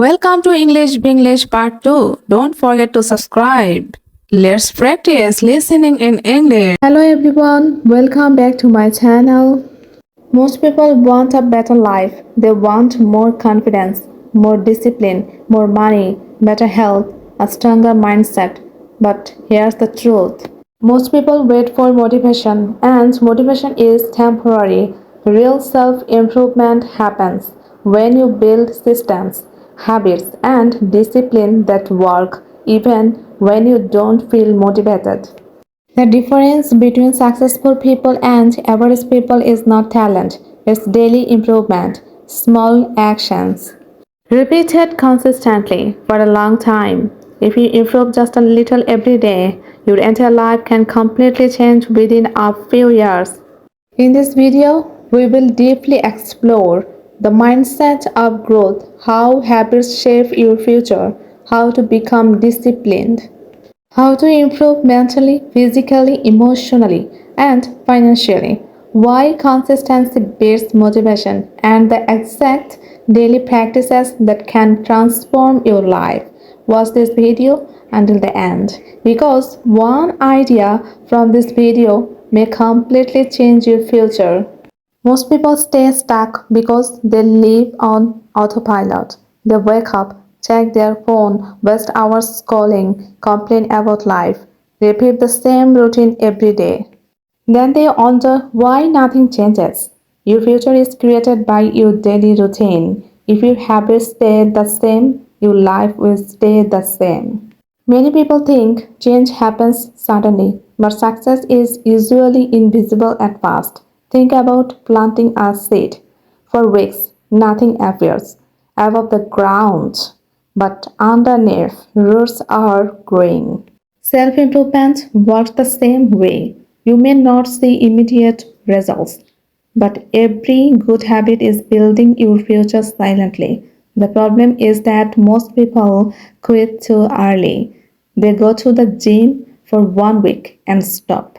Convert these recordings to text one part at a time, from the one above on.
Welcome to English Vinglish Part 2. Don't forget to subscribe. Let's practice listening in English. Hello everyone, welcome back to my channel. Most people want a better life. They want more confidence, more discipline, more money, better health, a stronger mindset. But here's the truth. Most people wait for motivation, and motivation is temporary. Real self improvement happens when you build systems, habits, and discipline that work even when you don't feel motivated. The difference between successful people and average people is not talent, it's daily improvement, small actions. Repeated consistently for a long time. If you improve just a little every day, your entire life can completely change within a few years. In this video, we will deeply explore the mindset of growth, how habits shape your future, how to become disciplined, how to improve mentally, physically, emotionally, and financially. Why consistency beats motivation and the exact daily practices that can transform your life. Watch this video until the end because one idea from this video may completely change your future. Most people stay stuck because they live on autopilot. They wake up, check their phone, waste hours scrolling, complain about life, repeat the same routine every day. Then they wonder why nothing changes. Your future is created by your daily routine. If your habits stay the same, your life will stay the same. Many people think change happens suddenly, but success is usually invisible at first. Think about planting a seed. For weeks, nothing appears above the ground, but underneath, roots are growing. Self improvement works the same way. You may not see immediate results, but every good habit is building your future silently. The problem is that most people quit too early. They go to the gym for 1 week and stop.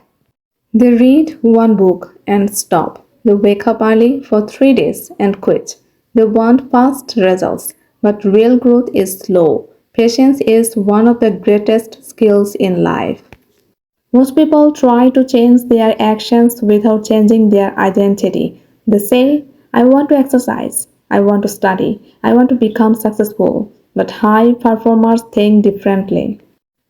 They read one book and stop. They wake up early for 3 days and quit. They want fast results, but real growth is slow. Patience is one of the greatest skills in life. Most people try to change their actions without changing their identity. They say, I want to exercise, I want to study, I want to become successful. But high performers think differently.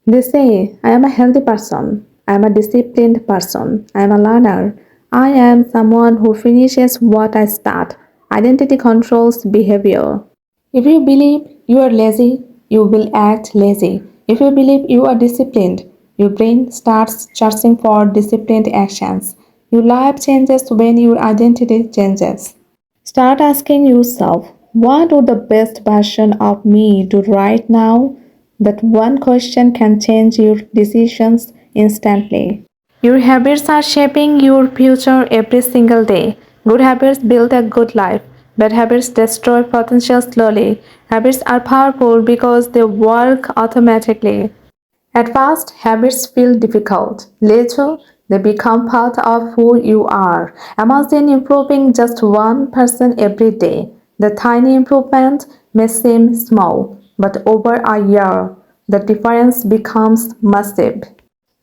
They say, I am a healthy person, I am a disciplined person, I am a learner, I am someone who finishes what I start. Identity controls behavior. If you believe you are lazy, you will act lazy. If you believe you are disciplined, your brain starts searching for disciplined actions. Your life changes when your identity changes. Start asking yourself, what would the best version of me do right now? That one question can change your decisions instantly. Your habits are shaping your future every single day. Good habits build a good life. Bad habits destroy potential slowly. Habits are powerful because they work automatically. At first, habits feel difficult. Later, they become part of who you are. Imagine improving just 1% every day. The tiny improvement may seem small, but over a year, the difference becomes massive.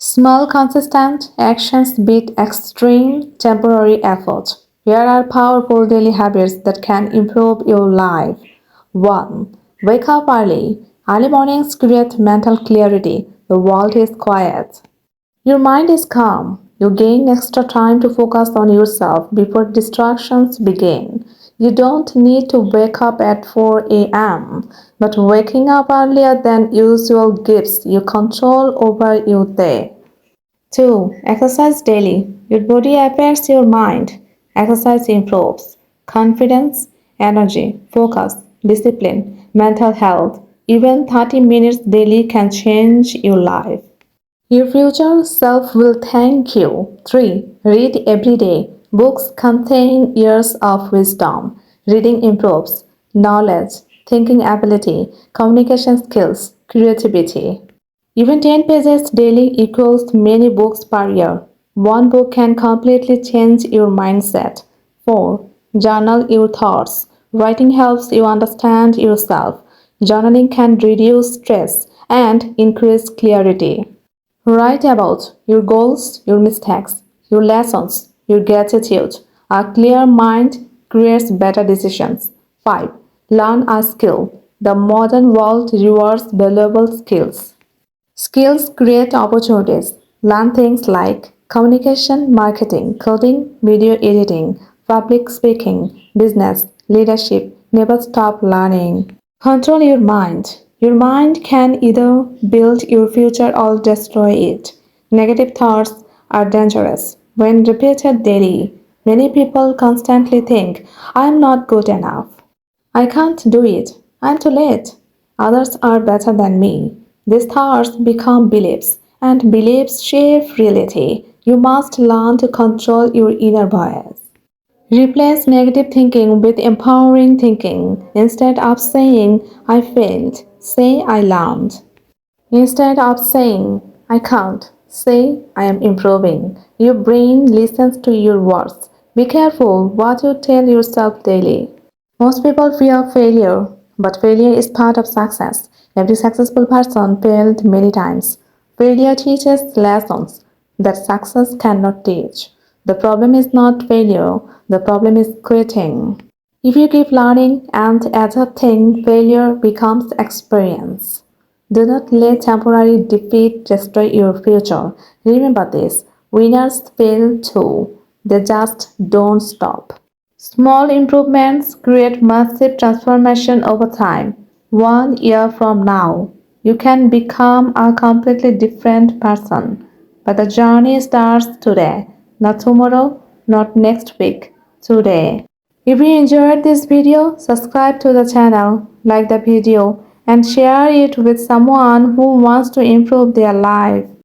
Small, consistent actions beat extreme, temporary effort. Here are powerful daily habits that can improve your life. 1. Wake up early. Early mornings create mental clarity. The world is quiet. Your mind is calm. You gain extra time to focus on yourself before distractions begin. You don't need to wake up at 4 a.m., but waking up earlier than usual gives you control over your day. 2. Exercise daily. Your body affects your mind. Exercise improves confidence, energy, focus, discipline, mental health. Even 30 minutes daily can change your life. Your future self will thank you. 3. Read every day. Books contain years of wisdom. Reading improves knowledge, thinking ability, communication skills, creativity. Even 10 pages daily equals many books per year. One book can completely change your mindset. 4. Journal your thoughts. Writing helps you understand yourself. Journaling can reduce stress and increase clarity. Write about your goals, your mistakes, your lessons, your gratitude. A clear mind creates better decisions. 5. Learn a skill. The modern world rewards valuable skills. Skills create opportunities. Learn things like communication, marketing, coding, video editing, public speaking, business, leadership. Never stop learning. Control your mind. Your mind can either build your future or destroy it. Negative thoughts are dangerous. When repeated daily, many people constantly think, I am not good enough. I can't do it. I'm too late. Others are better than me. These thoughts become beliefs, and beliefs shape reality. You must learn to control your inner voice. Replace negative thinking with empowering thinking. Instead of saying, I failed, say, I learned. Instead of saying, I can't, say, I am improving. Your brain listens to your words. Be careful what you tell yourself daily. Most people fear failure, but failure is part of success. Every successful person failed many times. Failure teaches lessons that success cannot teach. The problem is not failure, the problem is quitting. If you keep learning and adapting, failure becomes experience. Do not let temporary defeat destroy your future. Remember this, winners fail too, they just don't stop. Small improvements create massive transformation over time. 1 year from now, you can become a completely different person. But the journey starts today, not tomorrow, not next week, today. If you enjoyed this video, subscribe to the channel, like the video, and share it with someone who wants to improve their life.